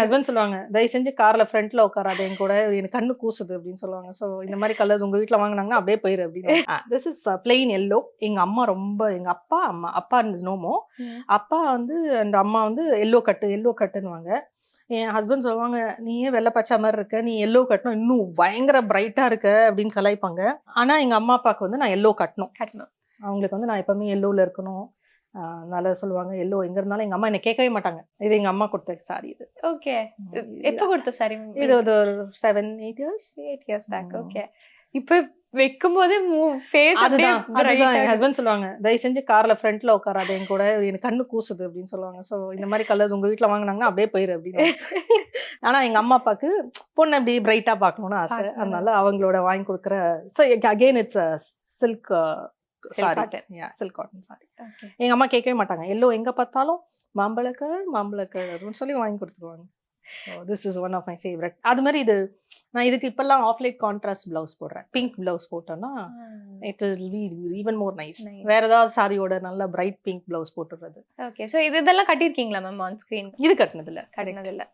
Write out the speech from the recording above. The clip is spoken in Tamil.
ஹஸ்பண்ட் சொல்லுவாங்க, தயவு செஞ்சு கார்ல ஃப்ரண்ட்ல உட்காராத என் கூட, எனக்கு கண்ணு கூசுது அப்படின்னு சொல்லுவாங்க. ஸோ இந்த மாதிரி கலர்ஸ் உங்க வீட்டில் வாங்கினாங்கன்னா அப்படியே போயிரு அப்படின்னு. This is plain yellow. எங்க அம்மா ரொம்ப எங்க அப்பா அம்மா அப்பா நோமோ அப்பா வந்து அண்ட் அம்மா வந்து எல்லோ கட்டுன்னுவாங்க. என் ஹஸ்பண்ட் சொல்லுவாங்க, நீ ஏன் வெள்ளை பச்சை மாதிரி இருக்க, நீ எல்லோ கட்டணும் இன்னும் பயங்கர பிரைட்டா இருக்க அப்படின்னு கலாய்ப்பாங்க. ஆனா எங்க அம்மா அப்பாவுக்கு வந்து நான் எல்லோ கட்டணும். அவங்களுக்கு வந்து நான் எப்பவுமே எல்லோல இருக்கணும். நல்லா சொல்லுவாங்க. எல்லோ எங்க இருந்தாலும் எங்க அம்மா என்ன கேட்கவே மாட்டாங்க. இது எங்க அம்மா கொடுத்த சாரி. இது ஓகே. எப்போ கொடுத்த சாரி? இது ஒரு 7-8 இயர்ஸ் பேக். ஓகே. இப்போ வைக்கும்போது ஃபேஸ் அதுதான் என் ஹஸ்பண்ட் சொல்லுவாங்க, தயவு செஞ்சு கார்ல ஃப்ரண்ட்ல உட்காராத என் கூட, எனக்கு கண்ணு கூசுது அப்படின்னு சொல்லுவாங்க. ஸோ இந்த மாதிரி கலர்ஸ் உங்க வீட்டில் வாங்கினாங்கன்னா அப்படியே போயிரு அப்படின்னு. ஆனா எங்க அம்மா அப்பாவுக்கு பொண்ணு அப்படி பிரைட்டா பார்க்கணும்னு ஆசை. அதனால அவங்களோட வாங்கி கொடுக்குற again it's silk silk cotton sorry. எங்க அம்மா கேட்கவே மாட்டாங்க. எல்லோ எங்க பார்த்தாலும் மாம்பழ கலர்னு சொல்லி வாங்கி கொடுத்துருவாங்க. So this is one of my favourite. அது மாதிரி இது நான் இதுக்கு இப்பெல்லாம் ஆஃப் லைட் கான்ட்ராஸ்ட் பிளவுஸ் போடுறேன். பிங்க் பிளவுஸ் போட்டோன்னா it is even more nice. வேற ஏதாவது சாரியோட நல்ல பிரைட் பிங்க் பிளவுஸ் போட்டுறது. ஓகே. ஸோ இதெல்லாம் கட்டியிருக்கீங்களா மேம் ஆன் ஸ்கிரீன்? இது கட்டினதில்ல.